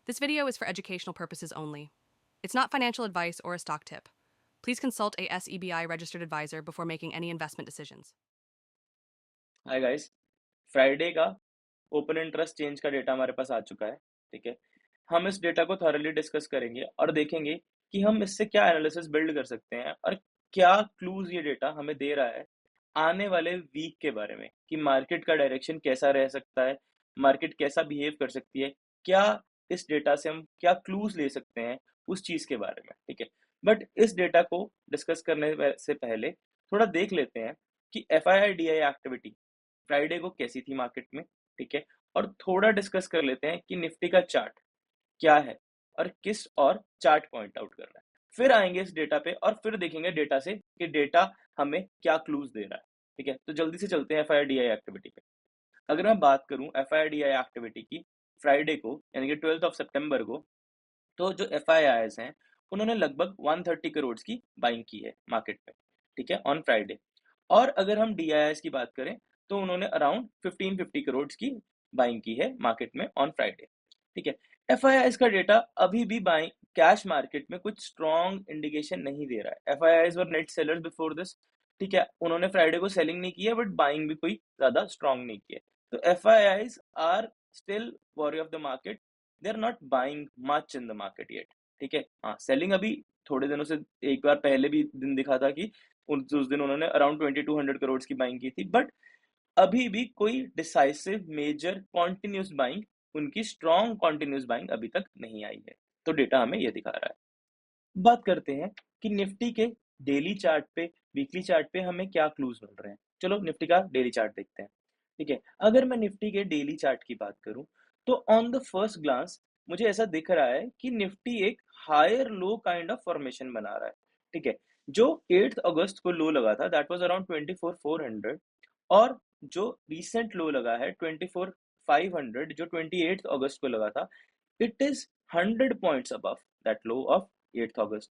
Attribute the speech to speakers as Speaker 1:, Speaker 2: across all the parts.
Speaker 1: This video is for educational purposes only. It's not financial advice or a stock tip. Please consult a SEBI registered advisor before making any investment decisions.
Speaker 2: Hi guys. Friday का open interest change का data हमारे पास आ चुका है। ठीक है, हम इस data को थॉरली डिस्कस करेंगे और देखेंगे कि हम इससे क्या एनालिसिस बिल्ड कर सकते हैं और क्या क्लूज ये डेटा हमें दे रहा है आने वाले वीक के बारे में कि मार्केट का डायरेक्शन कैसा रह सकता है, मार्केट कैसा बिहेव कर सकती है, क्या इस डेटा से हम क्या क्लूज ले सकते हैं उस चीज के बारे में। ठीक है, बट इस डेटा को डिस्कस करने से पहले थोड़ा देख लेते हैं कि F I I D I activity Friday को कैसी थी मार्केट में। ठीक है, और थोड़ा डिस्कस कर लेते हैं कि निफ्टी का चार्ट क्या है और किस और चार्ट पॉइंट आउट कर रहा है। फिर आएंगे इस डेटा पे और फिर देखेंगे डेटा से कि डेटा हमें क्या क्लूज दे रहा है। ठीक है, तो जल्दी से चलते हैं F I I D I activity पे। अगर मैं बात करूं F I I D I activity की फ्राइडे को यानी कि 12 सितंबर को, तो जो एफ आई आईज हैं उन्होंने लगभग 130 करोड़ की बाइंग की है मार्केट में। ठीक है, ऑन फ्राइडे। और अगर हम डी आई की बात करें तो उन्होंने अराउंड 1550 करोड़ की बाइंग की है मार्केट में ऑन फ्राइडे। ठीक है, एफ आई का डेटा अभी भी बाइंग कैश मार्केट में कुछ स्ट्रॉन्ग इंडिकेशन नहीं दे रहा है। F I were net sellers before this. ठीक है, उन्होंने फ्राइडे को सेलिंग नहीं की है बट बाइंग भी कोई ज्यादा स्ट्रॉन्ग नहीं की है। तो F I are still wary of the market, they are not buying much in the market yet. ठीक है, हाँ सेलिंग अभी थोड़े दिनों से, एक बार पहले भी दिन दिखा था कि उस दिन उन्होंने अराउंड 2200 करोड़ की बाइंग की थी, बट अभी भी कोई डिसाइसिव मेजर कॉन्टिन्यूस बाइंग, उनकी स्ट्रॉन्ग कॉन्टिन्यूस बाइंग अभी तक नहीं आई है। तो डेटा हमें ये दिखा रहा है। बात करते हैं कि निफ्टी के डेली चार्ट पे, वीकली चार्ट पे हमें क्या क्लूज मिल रहे हैं। चलो निफ्टी का डेली चार्ट देखते हैं। ठीक है, अगर मैं निफ्टी के डेली चार्ट की बात करूं तो ऑन द फर्स्ट ग्लांस मुझे ऐसा दिख रहा है कि निफ्टी एक higher low kind of formation बना रहा है। ठीक है, जो 8 अगस्त को लो लगा था दैट वाज अराउंड 24,400, और जो रिसेंट लो लगा है 24,500 जो 28 अगस्त को लगा था, it is 100 points above that low of 8 अगस्त।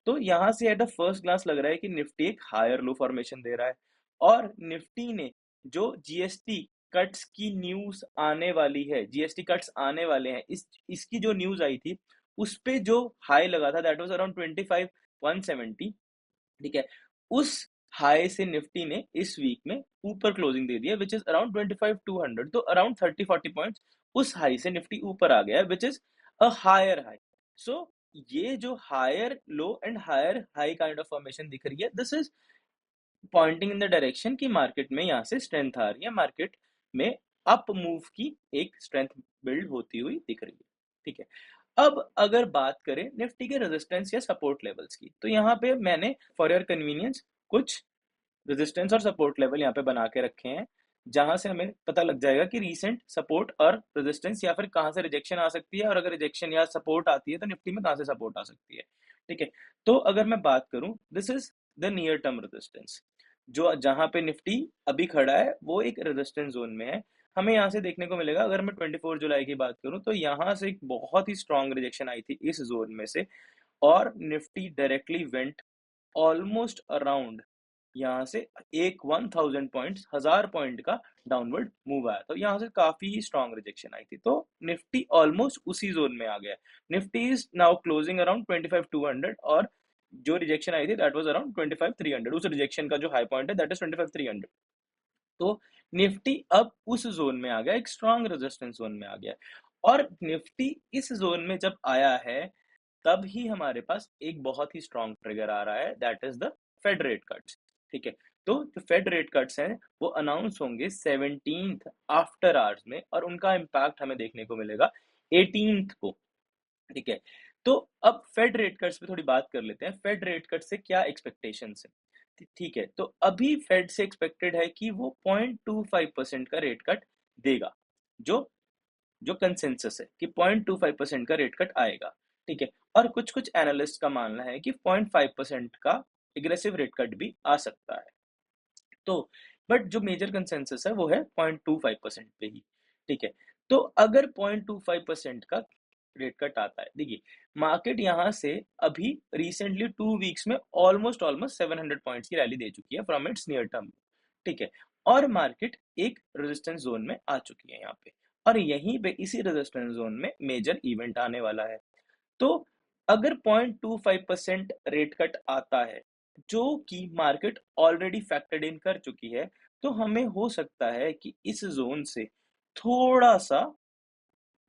Speaker 2: तो यहां से एट द फर्स्ट ग्लांस लग रहा है कि निफ्टी एक हायर लो फॉर्मेशन दे रहा है। और निफ्टी ने जो जीएसटी कट्स की न्यूज आने वाली है, जीएसटी कट्स आने वाले हैं, इसकी जो न्यूज आई थी उस पे जो हाई लगा था दैट वाज अराउंड 25,170। ठीक है, उस हाई से निफ्टी ने इस वीक में ऊपर क्लोजिंग दे दिया विच इज अराउंड 25,200। तो अराउंड 30-40 पॉइंट्स उस हाई से निफ्टी ऊपर आ गया है which is a higher high. So ये जो higher low and higher high kind of formation दिख रही है, this is pointing in the direction कि मार्केट में यहाँ से स्ट्रेंथ आ रही है, मार्केट में अप मूव की एक स्ट्रेंथ बिल्ड होती हुई दिख रही है। ठीक है, अब अगर बात करें निफ्टी के रेजिस्टेंस या सपोर्ट लेवल्स की, तो यहाँ पे मैंने फॉर योर कन्वीनियंस कुछ रेजिस्टेंस और सपोर्ट लेवल यहाँ पे बना के रखे हैं, जहां से हमें पता लग जाएगा कि रीसेंट सपोर्ट और रेजिस्टेंस या फिर कहां से रिजेक्शन आ सकती है, और अगर रिजेक्शन या सपोर्ट आती है तो निफ्टी में कहां से सपोर्ट आ सकती है। ठीक है, तो अगर मैं बात करूं, this is the near term resistance. जो जहां पे निफ्टी अभी खड़ा है वो एक रेजिस्टेंस जोन में है। हमें यहाँ से देखने को मिलेगा, अगर मैं 24 जुलाई की बात करूं तो यहाँ से एक बहुत ही स्ट्रॉन्ग रिजेक्शन आई थी इस जोन में से, और Nifty directly went almost around यहाँ से एक 1000 पॉइंट्स, 1000 पॉइंट का डाउनवर्ड मूव आया, तो यहाँ से काफी स्ट्रॉन्ग रिजेक्शन आई थी, तो निफ्टी ऑलमोस्ट उसी जोन में आ गया। Nifty is now closing around 25,200, और जो रिजेक्शन आई थी दैट वाज अराउंड 25,300। उस रिजेक्शन का जो हाई पॉइंट है दैट इज 25,300। तो निफ्टी अब उस जोन में आ गया, एक स्ट्रॉन्ग रेजिस्टेंस जोन में आ गया। और निफ्टी इस जोन में जब आया है तब ही हमारे पास एक बहुत ही स्ट्रॉन्ग ट्रिगर आ रहा है, that is the Fed rate cuts. ठीक है, तो जो फेड रेट कट्स हैं वो अनाउंस होंगे 17th आफ्टर आवर्स में, और उनका इम्पैक्ट हमें देखने को मिलेगा 18th को। ठीक है, तो अब फेड रेट कट्स पे थोड़ी बात कर लेते हैं। फेड रेट कट से क्या एक्सपेक्टेशंस है? ठीक है, तो अभी फेड से एक्सपेक्टेड है कि वो 0.25% का रेट कट देगा। जो जो कंसेंसस है कि 0.25% का रेट कट आएगा। ठीक है, और कुछ कुछ एनालिस्ट का मानना है कि 0.5% का एग्रेसिव रेट कट भी आ सकता है। तो बट जो मेजर कंसेंसस है वो है 0.25% पे ही। ठीक है, तो अगर 0.25% का रेट कट आता है, देखिए मार्केट यहाँ से अभी रिसेंटली 2 वीक्स में ऑलमोस्ट ऑलमोस्ट 700 पॉइंट्स की रैली दे चुकी है फ्रॉम इट्स नियर टर्म। ठीक है, और मार्केट एक रेजिस्टेंस जोन में आ चुकी है यहाँ पे। और यहीं पे इसी रेजिस्टेंस जोन में मेजर इवेंट आने वाला है। तो अगर 0.25% रेट कट आता है, जो कि मार्केट ऑलरेडी फैक्टर्ड इन कर चुकी है, तो हमें हो सकता है कि इस जोन से थोड़ा-सा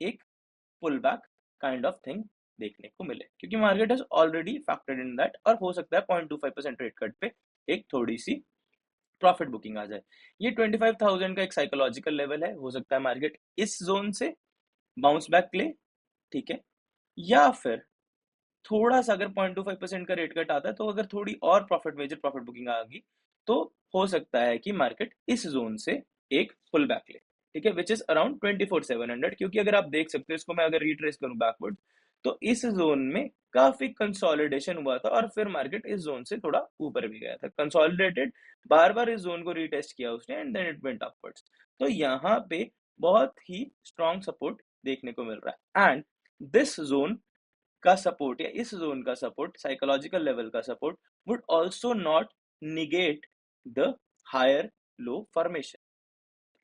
Speaker 2: एक pull back kind of thing देखने को मिले, क्योंकि market has already factored in that और हो सकता है 0.25% रेट कट पे एक थोड़ी-सी प्रॉफिट बुकिंग आ जाए। ये 25,000 का एक साइकोलॉजिकल लेवल है, हो सकता है मार्केट इस जोन से बाउंस बैक ले, ठीक है? या फिर थोड़ा-सा अगर 0.25% का रेट कट आता है, तो अगर थोड़ी और मेजर प्रॉफिट बुकिंग आ गई, तो हो सकता है कि मार्केट इस ज़ोन से एक पुल बैक ले, ठीक है? व्हिच इज़ अराउंड 24,700, क्योंकि अगर आप देख सकते हो इसको मैं अगर रिट्रेस करूँ बैकवर्ड, तो इस ज़ोन में काफ़ी कंसोलिडेशन हुआ था और फिर मार्केट इस ज़ोन से थोड़ा ऊपर भी गया था। कंसोलिडेटेड, बार-बार इस ज़ोन को रीटेस्ट किया उसने and then it went upwards. तो यहाँ पे बहुत ही स्ट्रॉन्ग सपोर्ट देखने को मिल रहा है एंड दिस ज़ोन का सपोर्ट या इस जोन का सपोर्ट, साइकोलॉजिकल लेवल का support would also not negate the higher low formation,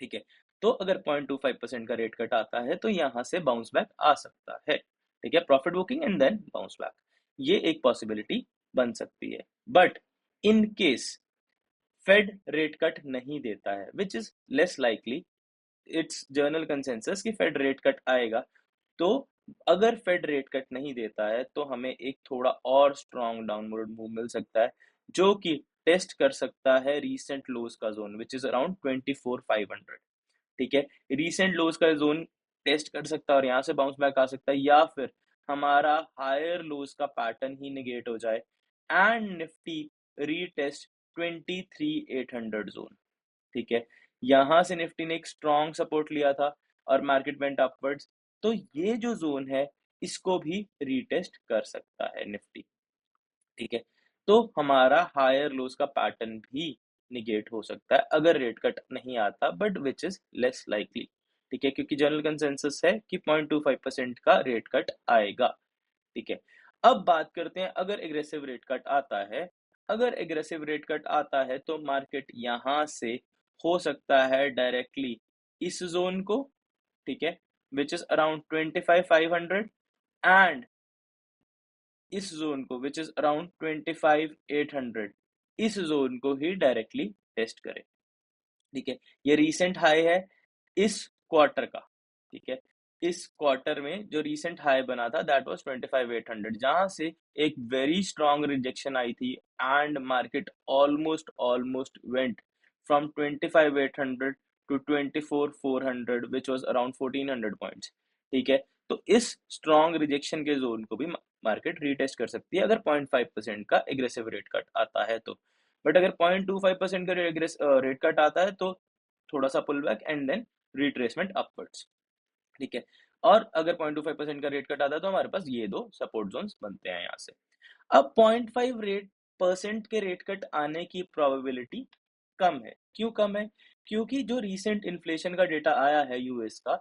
Speaker 2: ठीक है? तो अगर 0.25% का रेट कट आता है, तो यहाँ से बाउंस बैक आ सकता है, ठीक है? Profit booking and then bounce back, ये एक पॉसिबिलिटी बन सकती है। But in case Fed rate cut नहीं देता है, which is less likely, it's general consensus कि फेड रेट कट आएगा, तो अगर फेड रेट कट नहीं देता है, तो हमें एक थोड़ा और स्ट्रॉन्ग डाउनवर्ड मूव मिल सकता है, जो कि टेस्ट कर सकता है रीसेंट लोज का जोन, विच इज अराउंड 24,500, ठीक है? रीसेंट लोज का जोन टेस्ट कर सकता है और यहाँ से बाउंस बैक आ सकता है, या फिर हमारा हायर लोज का पैटर्न ही निगेट हो जाए एंड निफ्टी रीटेस्ट 23,800 जोन, ठीक है? यहाँ से निफ्टी ने एक स्ट्रॉन्ग सपोर्ट लिया था और मार्केट वेंट अपवर्ड्स, तो ये जो जोन है इसको भी रीटेस्ट कर सकता है निफ्टी, ठीक है? तो हमारा हायर लोज का पैटर्न भी निगेट हो सकता है अगर रेट कट नहीं आता, but which is less likely, ठीक है? क्योंकि जनरल कंसेंसस है कि 0.25% का रेट कट आएगा, ठीक है? अब बात करते हैं अगर एग्रेसिव रेट कट आता है। अगर एग्रेसिव रेट कट आता है तो मार्केट यहाँ से हो सकता है डायरेक्टली इस जोन को, ठीक है, विच इज अराउंड 25,500 एंड इस जोन को विच इज अराउंड 25,800, इस जोन को ही डायरेक्टली टेस्ट करे, ठीक है? ये रीसेंट हाई है इस क्वार्टर का, ठीक है? इस क्वार्टर में जो रीसेंट हाई बना था दैट वाज 25,800, जहां से एक वेरी स्ट्रॉन्ग रिजेक्शन आई थी and market almost went from 25,800 to 24,400, which was around 1,400 points, ठीक है? तो इस स्ट्रॉन्ग रिजेक्शन के जोन को भी मार्केट रीटेस्ट कर सकती है अगर 0.5% का एग्रेसिव रेट कट आता है तो। बट अगर 0.25% का रेट कट आता है, तो थोड़ा सा pull back and then retracement upwards, ठीक है? और अगर 0.25% का रेट कट आता है, तो हमारे पास ये दो सपोर्ट जोन्स बनते हैं यहाँ से। अब 0.5 रेट परसेंट के रेट कट आने की प्रोबेबिलिटी कम है। क्यों कम है? क्योंकि जो रीसेंट इन्फ्लेशन का डेटा आया है यूएस का,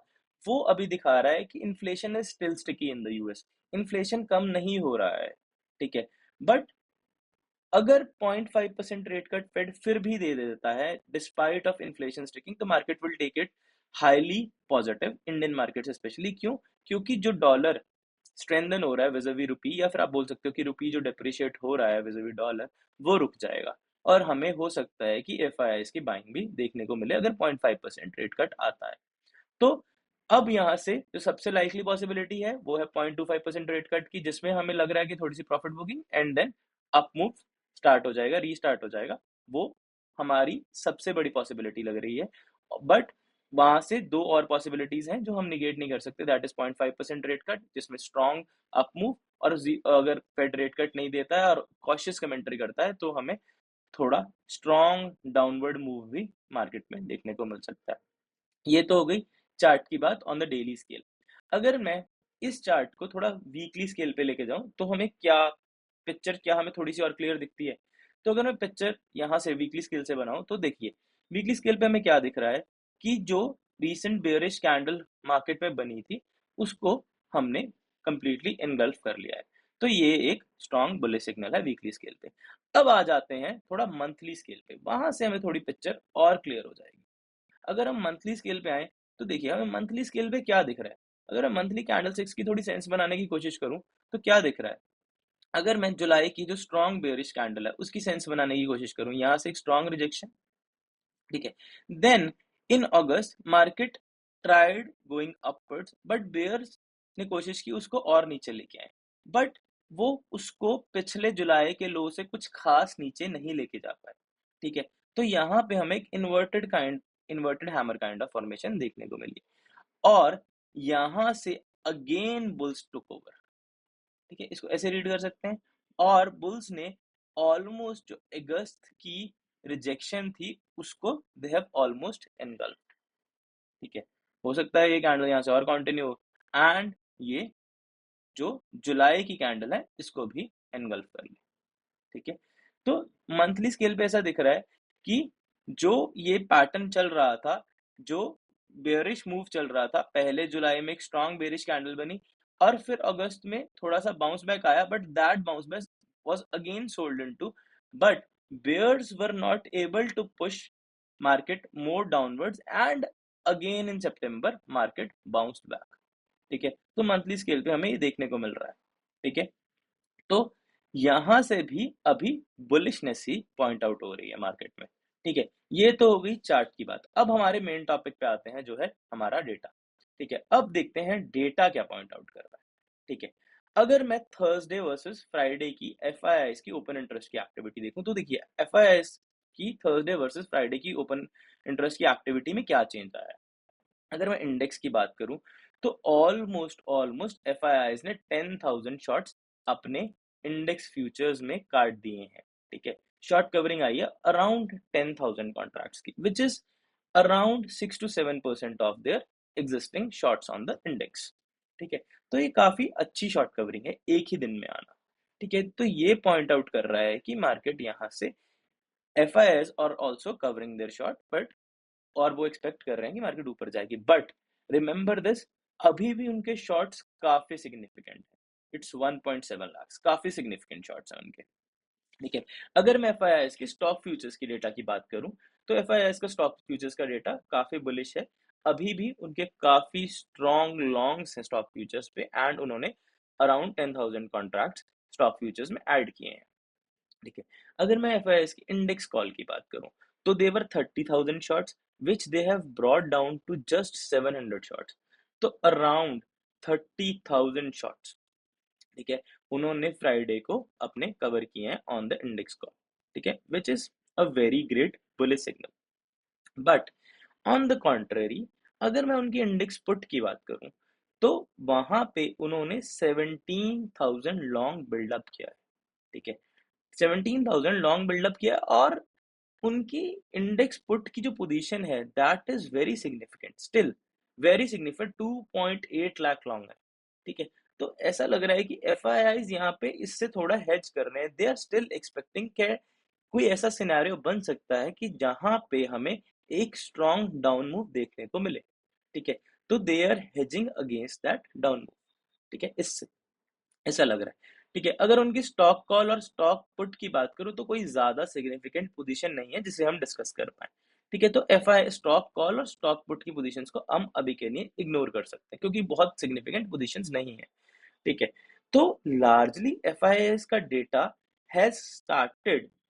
Speaker 2: वो अभी दिखा रहा है कि inflation is still sticky in the US. Inflation कम नहीं हो रहा है, ठीक है? बट अगर 0.5% रेट कट फेड फिर भी दे देता है डिस्पाइट ऑफ इन्फ्लेशन स्टिकिंग, तो market will take it highly positive, Indian markets specially. क्यों? क्योंकि जो डॉलर स्ट्रेंथन हो रहा है विज़ावी रुपी, या फिर आप बोल सकते हो कि रुपी जो डेप्रिशिएट हो रहा है विज़ावी डॉलर, वो रुक जाएगा और हमें हो सकता है कि एफआईआईस की बाइंग भी देखने को मिले अगर 0.5% रेट कट आता है। तो अब यहाँ से जो सबसे लाइकली पॉसिबिलिटी है वो है 0.25% रेट कट की, जिसमें हमें लग रहा है कि थोड़ी सी profit booking and then up move start हो जाएगा, रीस्टार्ट हो जाएगा। वो हमारी सबसे बड़ी पॉसिबिलिटी लग रही है। बट वहां से दो और पॉसिबिलिटीज हैं जो हम निगेट नहीं कर सकते, दैट इज 0.5% रेट कट जिसमें स्ट्रॉन्ग अप मूव, और अगर फेड रेट कट नहीं देता है और कॉशियस कमेंट्री करता है, तो हमें थोड़ा स्ट्रॉन्ग डाउनवर्ड मूव भी मार्केट में देखने को मिल सकता है। ये तो हो गई चार्ट की बात ऑन द डेली स्केल। अगर मैं इस चार्ट को थोड़ा वीकली स्केल पे लेके जाऊं, तो हमें क्या हमें थोड़ी सी और क्लियर दिखती है? तो अगर मैं पिक्चर यहाँ से वीकली स्केल से बनाऊं, तो देखिए वीकली स्केल पे हमें क्या दिख रहा है कि जो रीसेंट बेयरिश कैंडल मार्केट में बनी थी, उसको हमने कंप्लीटली इनगल्फ कर लिया है। तो ये एक स्ट्रॉन्ग बुलिश सिग्नल है वीकली स्केल पे। अब आ जाते हैं थोड़ा मंथली स्केल पे, वहां से हमें थोड़ी पिक्चर और क्लियर हो जाएगी। अगर हम मंथली स्केल पे आए, तो देखिए हमें मंथली स्केल पे क्या दिख रहा है। अगर मैं मंथली कैंडलस्टिक्स की थोड़ी सेंस बनाने की कोशिश करूँ, तो क्या दिख रहा है? अगर मैं जुलाई की जो स्ट्रॉन्ग बेयरिश कैंडल है, उसकी सेंस बनाने की कोशिश करूँ, यहाँ से एक स्ट्रॉन्ग रिजेक्शन, ठीक है। Then in August market tried going upwards, but bears ने कोशिश की उसको और नीचे लेके आए, बट वो उसको पिछले जुलाई के लो से कुछ खास नीचे नहीं लेके जा पाए, ठीक है। तो यहाँ पे हमें एक inverted hammer kind of formation देखने को मिली, और यहाँ से अगेन बुल्स टुक ओवर, ठीक है, इसको ऐसे रीड कर सकते हैं। और बुल्स ने ऑलमोस्ट जो अगस्त की रिजेक्शन थी उसको दे हैव ऑलमोस्ट एनगल्फ, ठीक है। हो सकता है ये कैंडल यहाँ से और कंटिन्यू हो, एंड ये जो जुलाई की कैंडल है इसको भी एनगल्फ कर ले, ठीक है। तो मंथली स्केल पे ऐसा दिख रहा है कि जो ये पैटर्न चल रहा था, जो बेयरिश मूव चल रहा था, पहले जुलाई में एक स्ट्रॉन्ग बेयरिश कैंडल बनी और फिर अगस्त में थोड़ा सा बाउंस बैक आया, but that bounce back was again sold into, but bears were not able to push market more downwards, and again in September market bounced back, ठीक है। तो मंथली स्केल पे हमें ये देखने को मिल रहा है, ठीक है। तो यहां से भी अभी बुलिशनेस ही पॉइंट आउट हो रही है मार्केट में, ठीक है। ये तो हो गई चार्ट की बात। अब हमारे मेन टॉपिक पे आते हैं, जो है हमारा डेटा, ठीक है। अब देखते हैं डेटा क्या पॉइंट आउट कर रहा है, ठीक है। अगर मैं थर्सडे वर्सेस फ्राइडे की एफआईआईस की ओपन इंटरेस्ट की एक्टिविटी देखूं, तो देखिए एफआईआईस की थर्सडे वर्सेस फ्राइडे की ओपन इंटरेस्ट की एक्टिविटी में क्या चेंज आया है। अगर मैं इंडेक्स की बात करूं, तो ऑलमोस्ट ऑलमोस्ट एफआईआईस ने 10,000 शॉर्ट्स अपने इंडेक्स फ्यूचर्स में काट दिए हैं, ठीक है। शॉर्ट कवरिंग आई है अराउंड 10,000 कॉन्ट्रैक्ट्स की, which is around 6 to 7% of their existing shorts on the index, ठीक है। तो ये काफी अच्छी शॉर्ट कवरिंग है एक ही दिन में आना, ठीक है। तो ये पॉइंट आउट कर रहा है कि मार्केट यहाँ से एफआईआईस और also covering there short, but और वो एक्सपेक्ट कर रहे हैं कि मार्केट ऊपर जाएगी, बट रिमेंबर दिस, अभी भी उनके शॉर्ट्स काफी सिग्निफिकेंट है। इट्स 1.7 लाख, काफी सिग्निफिकेंट शॉर्ट्स हैं उनके, ठीक है। अगर मैं एफआईआईएस की स्टॉक फ्यूचर्स की डेटा की बात करूं, तो एफआईआईएस का स्टॉक फ्यूचर्स का डेटा काफी बुलिश है। अभी भी उनके काफी स्ट्रॉन्ग लॉन्ग्स हैं स्टॉक फ्यूचर्स पे, एंड उन्होंने अराउंड 10,000 कॉन्ट्रैक्ट्स स्टॉक फ्यूचर्स में ऐड किए हैं, ठीक है। अगर मैं एफआईएस की इंडेक्स कॉल की बात करूं, तो their 30,000 shorts which they have brought down to just 700 shorts, तो अराउंड 30,000 शॉर्ट्स, ठीक है, उन्होंने फ्राइडे को अपने कवर किए हैं ऑन द इंडेक्स कॉल, ठीक है, which is a very great bullish signal. But on the contrary, अगर मैं उनकी इंडेक्स पुट की बात करूं, तो वहां पे उन्होंने 17,000 लॉन्ग बिल्डअप किया है, ठीक है। 17,000 लॉन्ग बिल्डअप किया, और उनकी इंडेक्स पुट की जो पोजीशन है that is very significant, still very significant, 2.8 lakh long है, ठीक है। तो ऐसा लग रहा है कि एफ आई आईज यहाँ पे इससे थोड़ा हेज कर रहे हैं, दे आर स्टिल एक्सपेक्टिंग के कोई ऐसा सिनेरियो बन सकता है कि जहां पे हमें एक स्ट्रॉन्ग डाउन मूव देखने को मिले, ठीक है। तो they are hedging against that down move, ठीक है, इससे ऐसा लग रहा है, ठीक है। अगर उनकी स्टॉक कॉल और स्टॉक पुट की बात करूं, तो कोई ज्यादा सिग्निफिकेंट पोजीशन नहीं है जिसे हम डिस्कस कर पाए, ठीक है। तो एफ आई स्टॉक कॉल और स्टॉक पुट की पोजीशंस को हम अभी के लिए इग्नोर कर सकते हैं, क्योंकि बहुत सिग्निफिकेंट पोजीशंस नहीं है, ठीक है। तो लार्जली एफ आई एस का data has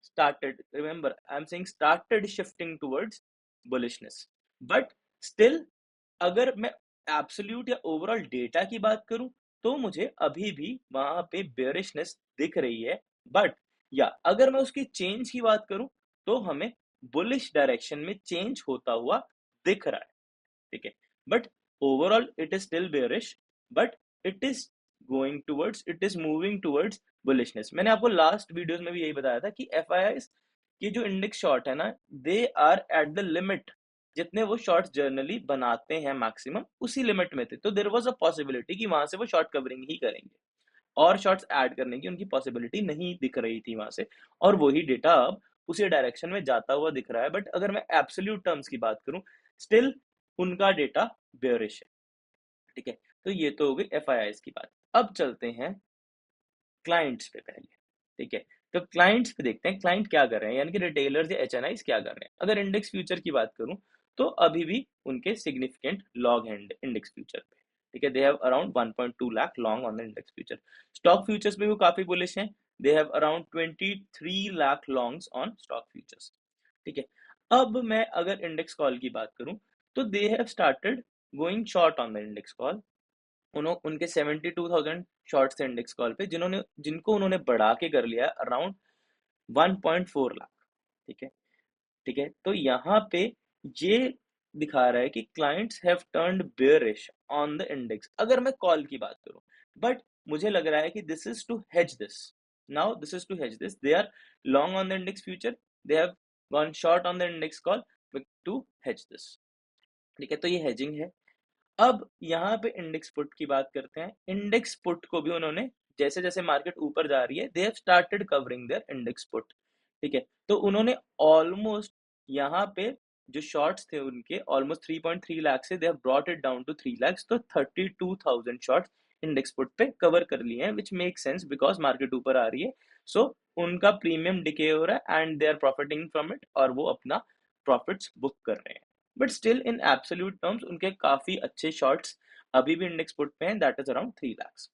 Speaker 2: started, remember I'm saying started shifting towards bullishness, but still अगर मैं एब्सोल्यूट या ओवरऑल डेटा की बात करूं, तो मुझे अभी भी वहां पे बेयरिशनेस दिख रही है, बट या अगर मैं उसकी चेंज की बात करूं, तो हमें बुलिश डायरेक्शन में चेंज होता हुआ दिख रहा है, ठीक है। But overall it is still bearish, but it is it is moving towards bullishness. मैंने आपको लास्ट वीडियोस में भी यही बताया था कि एफ आई आई की जो इंडेक्स शॉर्ट है ना, they are at the limit, जितने वो शॉर्ट्स जर्नली बनाते हैं मैक्सिमम उसी लिमिट में थे, तो देयर वाज अ पॉसिबिलिटी कि वहां से वो शॉर्ट कवरिंग ही करेंगे, और शॉर्ट्स ऐड करने की उनकी पॉसिबिलिटी नहीं दिख रही थी वहां से, और वही डेटा अब उसी डायरेक्शन में जाता हुआ दिख रहा है। बट अगर मैं एब्सोल्यूट टर्म्स की बात करूं, स्टिल उनका डेटा बेयरिश है, ठीक है। तो ये तो हो गई एफ आई की बात। अब चलते हैं क्लाइंट्स पे पहले, ठीक है। तो क्लाइंट्स पे देखते हैं क्लाइंट क्या कर रहे हैं, यानी कि रिटेलर्स या एच क्या कर रहे हैं। अगर इंडेक्स फ्यूचर की बात करूं, तो अभी भी उनके सिग्निफिकेंट लॉन्ग है इंडेक्स फ्यूचर पे, ठीक है। They have around 1.2 lakh long on the index future. Stock futures पे वो काफी बुलिश हैं। They have around 23 lakh longs on stock futures, ठीक है। अब मैं अगर इंडेक्स कॉल की बात करूं, तो they have started going short on the index call. उनके 72,000 शॉर्ट्स थे इंडेक्स कॉल पे, जिनको उन्होंने बढ़ा के कर लिया अराउंड 1.4 लाख, ठीक है। ठीक है, तो यहाँ पे ये दिखा रहा है कि clients have turned bearish on the index, अगर मैं कॉल की बात करूं। बट मुझे लग रहा है कि this is to hedge this. Now this is to hedge this, they are long on the index future, they have gone short on the index call to hedge this, ठीक है। तो ये हेजिंग है। अब यहाँ पे इंडेक्स पुट की बात करते हैं। इंडेक्स पुट को भी उन्होंने, जैसे जैसे मार्केट ऊपर जा रही है, they have started covering there index put, ठीक है। तो उन्होंने ऑलमोस्ट यहाँ पे जो शॉर्ट्स थे उनके ऑलमोस्ट 3.3 लाख से they have brought it down to 3 lakh, तो 32,000 शॉर्ट्स इंडेक्स पुट पे कवर कर लिए हैं, which make sense because market ऊपर आ रही है। सो उनका प्रीमियम डिके हो रहा है and they are profiting from it, और वो अपना प्रॉफिट्स बुक कर रहे हैं। But still in absolute terms उनके काफी अच्छे शॉर्ट्स अभी भी इंडेक्स पुट पे हैं, दैट इज अराउंड 3 लाख,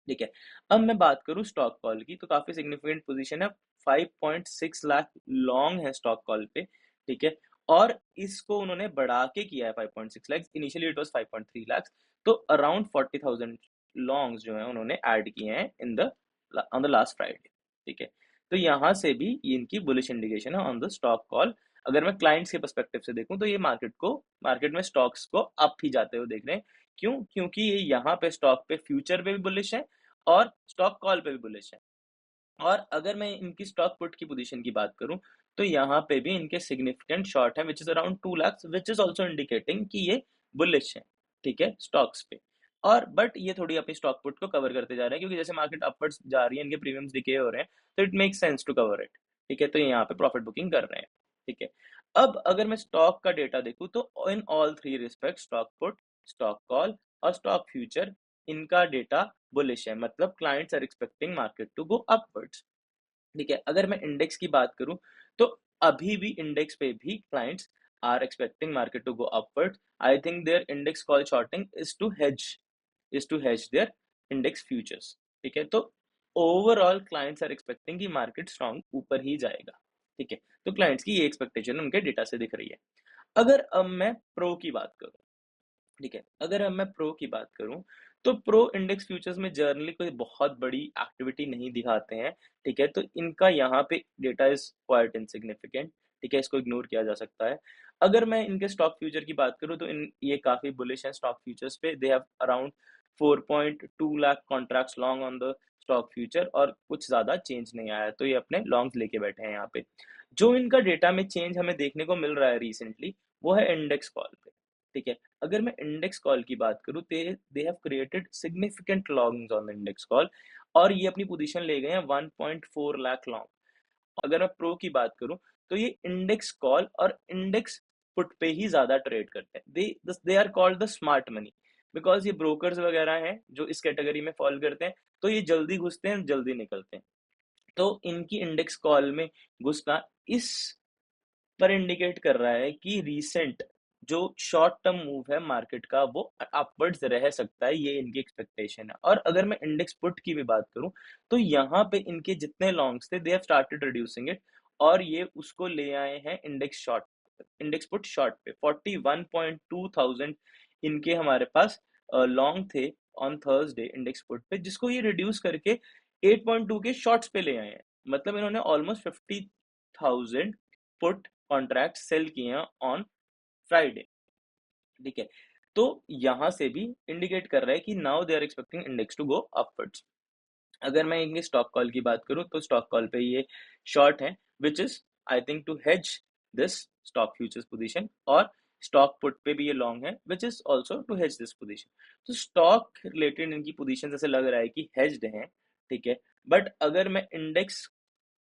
Speaker 2: ठीक है। अब मैं बात करूं स्टॉक कॉल की, तो काफी सिग्निफिकेंट पोजीशन है। 5.6 लाख लॉन्ग है स्टॉक कॉल पे, ठीक है। और इसको उन्होंने बढ़ा के किया है 5.6 lakh, initially it was 5.3 lakh. तो अराउंड 40,000 लॉन्ग्स जो है उन्होंने ऐड किए हैं in the on the last Friday, ठीक है। तो यहाँ से भी ये इनकी बुलिश इंडिकेशन है ऑन द स्टॉक कॉल। अगर मैं क्लाइंट्स के पर्सपेक्टिव से देखूं, तो ये मार्केट में स्टॉक्स को अप ही जाते हुए देख रहे हैं। क्यों? क्योंकि ये यहाँ पे स्टॉक पे फ्यूचर पे भी बुलिश है और स्टॉक कॉल पे भी बुलिश है। और अगर मैं इनकी स्टॉक पुट की पोजीशन की बात करूं, तो यहाँ पे भी इनके सिग्निफिकेंट शॉर्ट है, which is around 2 lakh, which is also indicating कि ये बुलिश है, ठीक है, स्टॉक्स पे। और बट ये थोड़ी अपनी स्टॉक पुट को कवर करते जा रहे हैं, क्योंकि जैसे मार्केट अपवर्ड्स जा रही है, इनके प्रीमियम्स डिके हो रहे हैं, तो it make sense to cover it, ठीक है। तो यहाँ पे प्रॉफिट बुकिंग कर रहे हैं, ठीक है। अब अगर मैं स्टॉक का डेटा देखूं, तो in all three respect, stock put, stock call और स्टॉक फ्यूचर, इनका डेटा बुलिश है, मतलब clients are expecting market to go upwards, ठीक है। अगर मैं इंडेक्स की बात करूं, तो अभी भी इंडेक्स पे भी clients are expecting market to go upward. I think their index call shorting is to hedge their index futures, ठीक है। तो ओवरऑल क्लाइंट्स आर एक्सपेक्टिंग कि मार्केट स्ट्रॉन्ग ऊपर ही जाएगा, ठीक है। तो क्लाइंट्स की ये एक्सपेक्टेशन उनके डेटा से दिख रही है। अगर अब मैं प्रो की बात करूं, ठीक है, अगर अब मैं प्रो की बात करूं, तो प्रो इंडेक्स फ्यूचर्स में जर्नली कोई बहुत बड़ी एक्टिविटी नहीं दिखाते हैं, ठीक है। तो इनका यहाँ पे डेटा इज क्वाइट इनसिग्निफिकेंट, ठीक है, इसको इग्नोर किया जा सकता है। अगर मैं इनके स्टॉक फ्यूचर की बात करूं, तो इन ये काफी बुलिश है स्टॉक फ्यूचर्स पे। They have around 4.2 lakh contracts long on the stock future, और कुछ ज्यादा चेंज नहीं आया, तो ये अपने लॉन्ग्स लेके बैठे हैं यहाँ पे। जो इनका डेटा में चेंज हमें देखने को मिल रहा है रिसेंटली, वो है इंडेक्स कॉल पे, ठीक है। अगर मैं इंडेक्स कॉल की बात करूं, they have created significant longs on the index call, और ये अपनी पोजीशन ले गए हैं 1.4 लाख लॉन्ग। अगर मैं प्रो की बात करूं, तो ये इंडेक्स कॉल और इंडेक्स पुट पे ही ज्यादा ट्रेड करते हैं। They are called the smart money, because ये ब्रोकर्स वगैरह हैं जो इस कैटेगरी में फॉल करते हैं, तो ये जल्दी घुसते हैं, जल्दी निकलते हैं। तो इनकी इंडेक्स कॉल में घुसना इस पर इंडिकेट कर रहा है कि रीसेंट जो शॉर्ट टर्म मूव है मार्केट का, वो अपवर्ड्स रह सकता है, ये इनकी एक्सपेक्टेशन है। और अगर मैं इंडेक्स पुट की भी बात करूं, तो यहाँ पे इनके जितने लॉन्ग्स थे, they have started reducing it, और ये उसको ले आए हैं इंडेक्स पुट शॉर्ट पे। 41.2 थाउजेंड इनके हमारे पास लॉन्ग थे ऑन थर्सडे इंडेक्स पुट पे, जिसको ये रिड्यूस करके 8.2 के शॉर्ट्स पे ले आए हैं। मतलब इन्होंने ऑलमोस्ट 50,000 पुट कॉन्ट्रैक्ट सेल किए हैं ऑन फ्राइडे, ठीक है। तो यहां से भी इंडिकेट कर रहा है कि now they are expecting index to go upwards. अगर मैं इनके स्टॉक कॉल की बात करूं, तो स्टॉक कॉल पे ये शॉर्ट है, which is I think to hedge this stock futures position, और स्टॉक पुट पे भी ये लॉन्ग है, which is also to hedge this position. तो स्टॉक रिलेटेड इनकी पोजीशन ऐसे लग रहा है कि हेज्ड है, ठीक है। बट अगर मैं इंडेक्स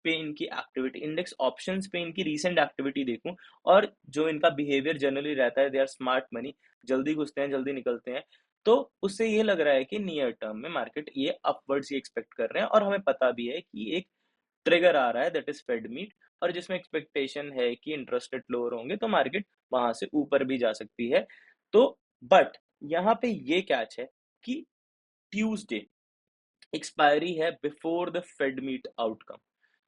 Speaker 2: पे इनकी एक्टिविटी, इंडेक्स ऑप्शंस पे इनकी रीसेंट एक्टिविटी देखूं, और जो इनका बिहेवियर जनरली रहता है, दे आर स्मार्ट मनी, जल्दी घुसते हैं, जल्दी निकलते हैं, तो उससे ये लग रहा है कि नियर टर्म में मार्केट ये अपवर्ड्स ही एक्सपेक्ट कर रहे हैं। और हमें पता भी है कि एक ट्रिगर आ रहा है दैट इज फेड मीट, और जिसमें एक्सपेक्टेशन है कि इंटरेस्ट रेट लोअर होंगे तो मार्केट वहां से ऊपर भी जा सकती है। तो बट यहाँ पे ये कैच है कि ट्यूसडे एक्सपायरी है before the Fed meet outcome,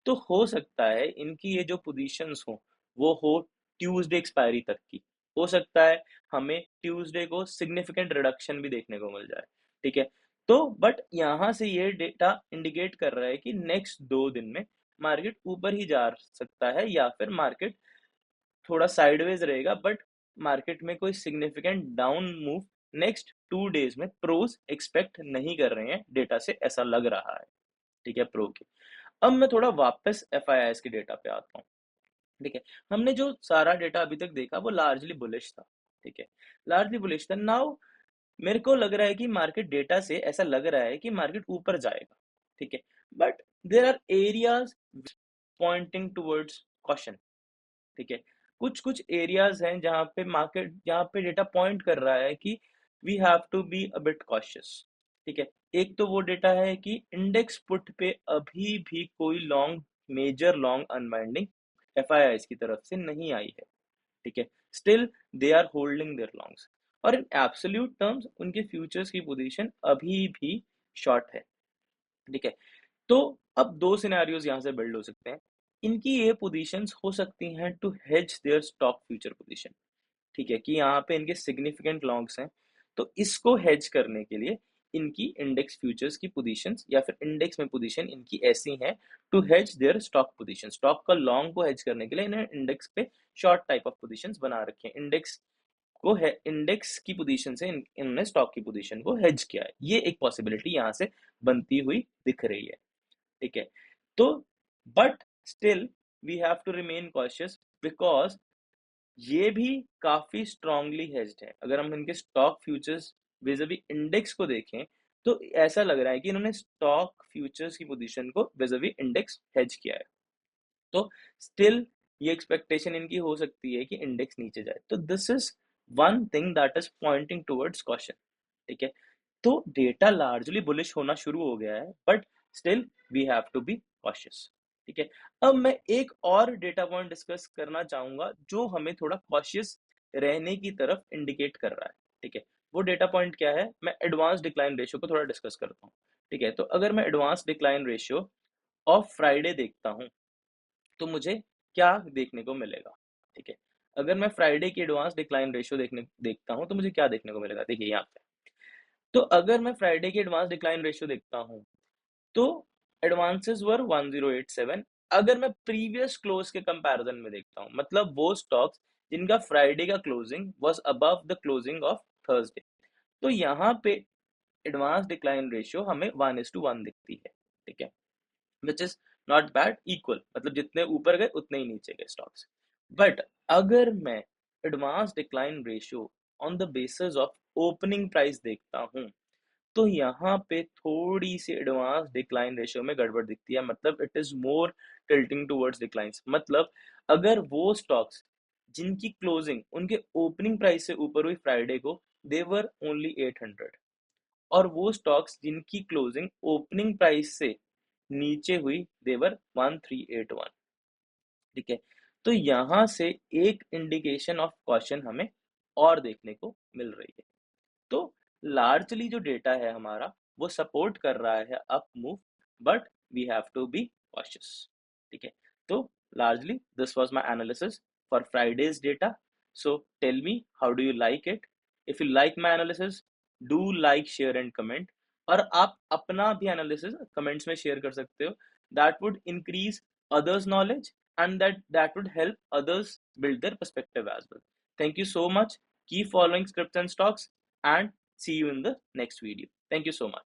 Speaker 2: तो हो सकता है इनकी ये जो पोजीशंस हो वो हो ट्यूसडे एक्सपायरी तक की। हो सकता है हमें ट्यूसडे को सिग्निफिकेंट रिडक्शन भी देखने को मिल जाए, ठीक है। तो बट यहाँ से ये डेटा इंडिकेट कर रहा है कि नेक्स्ट 2 दिन में मार्केट ऊपर ही जा सकता है या फिर मार्केट थोड़ा साइडवेज रहेगा, बट मार्केट में कोई significant down move next 2 days में प्रोज एक्सपेक्ट नहीं कर रहे हैं, डेटा से ऐसा लग रहा है, ठीक है, प्रो के। अब मैं थोड़ा वापस एफ के डेटा पे आता हूँ, ठीक है। हमने जो सारा डेटा अभी तक देखा वो लार्जली बुलिश था, ठीक है, लार्जली बुलिश था। नाउ मेरे को लग रहा है कि मार्केट डेटा से ऐसा लग रहा है कि मार्केट ऊपर जाएगा, ठीक है, but there are areas pointing towards question, ठीक है। कुछ कुछ एरियाज हैं जहाँ पे डेटा पॉइंट कर रहा है कि we have to be a bit cautious, ठीक है। एक तो वो डेटा है कि इंडेक्स पुट पे अभी भी कोई long, major long unwinding F की तरफ से नहीं आई है, ठीक है। Still they are holding their longs, और इन एब्सोल्यूट टर्म्स उनके फ्यूचर्स की पोजीशन अभी भी शॉर्ट है, ठीक है। तो अब दो सिनेरियोज यहाँ से बिल्ड हो सकते हैं। इनकी ये पोजीशंस हो सकती हैं to hedge their stock future position, ठीक है, कि यहाँ पे इनके सिग्निफिकेंट लॉन्ग्स हैं, तो इसको हेज करने के लिए इनकी इंडेक्स फ्यूचर्स की पोजीशंस या फिर इंडेक्स में पोजीशन इनकी ऐसी हैं to hedge their stock position. Stock का लॉन्ग को हेज करने के लिए इन्हें इंडेक्स पे शॉर्ट टाइप ऑफ पोजीशंस बना रखे हैं, इंडेक्स की पोजीशन से इन्होंने स्टॉक की पोजीशन को हेज किया है। ये एक पॉसिबिलिटी यहाँ से बनती हुई दिख रही है, ठीक है। तो but still we have to remain cautious because ये भी काफी स्ट्रांगली हेज्ड है। अगर हम इनके स्टॉक फ्यूचर्स vis-a-vis इंडेक्स को देखें तो ऐसा लग रहा है कि इन्होंने स्टॉक फ्यूचर्स की पोजीशन को vis-a-vis इंडेक्स हेज किया है। तो स्टिल ये एक्सपेक्टेशन इनकी हो सकती है कि इंडेक्स नीचे जाए, तो this is one thing that is pointing towards caution, ठीक है। तो डेटा लार्जली बुलिश होना शुरू हो गया है, but still we have to be cautious, ठीक है। अब मैं एक और डेटा पॉइंट डिस्कस करना चाहूंगा जो हमें थोड़ा कॉशियस रहने की तरफ इंडिकेट कर रहा है, ठीक है। वो डेटा पॉइंट क्या है, मैं एडवांस डिक्लाइन रेशियो को थोड़ा डिस्कस करता हूँ, ठीक है। तो अगर मैं advance decline ratio of Friday देखता हूँ तो मुझे क्या देखने को मिलेगा, ठीक है। अगर मैं फ्राइडे की एडवांस डिक्लाइन रेशियो देखता हूँ तो मुझे क्या देखने को मिलेगा, देखिए यहाँ पे। तो अगर मैं फ्राइडे की एडवांस डिक्लाइन रेशियो देखता हूँ तो एडवांसेस वर 1087। अगर मैं प्रीवियस क्लोज के कंपैरिजन में देखता हूँ, मतलब वो स्टॉक्स जिनका फ्राइडे का closing was above the closing of Thursday, तो यहाँ पे एडवांस डिक्लाइन रेशियो हमें 1:1 दिखती है, ठीक है, which is not bad, equal, मतलब जितने ऊपर गए उतने ही नीचे गए स्टॉक्स। बट अगर मैं advance decline ratio on the basis of opening price देखता हूँ तो यहाँ पे थोड़ी सी एडवांस डिक्लाइन रेशियो में गड़बड़ दिखती है, मतलब it is more tilting towards declines. मतलब अगर वो स्टॉक्स जिनकी क्लोजिंग उनके ओपनिंग प्राइस से ऊपर हुई फ्राइडे को, देवर ओनली 800, और वो स्टॉक्स जिनकी क्लोजिंग ओपनिंग प्राइस से नीचे हुई देवर 1381, ठीक है। तो यहाँ से एक इंडिकेशन ऑफ कॉशन हमें और देखने को मिल रही है। तो लार्जली जो डेटा है हमारा वो सपोर्ट कर रहा है up move, but we have to be cautious, ठीक है। तो largely this was my analysis for Friday's data. So tell me how do you like it. If you like my analysis do like share and comment, और आप अपना भी analysis comments में share कर सकते हो, that would increase others knowledge and that would help others build their perspective as well. Thank you so much. Keep following Scripts and Stocks and see you in the next video. Thank you so much.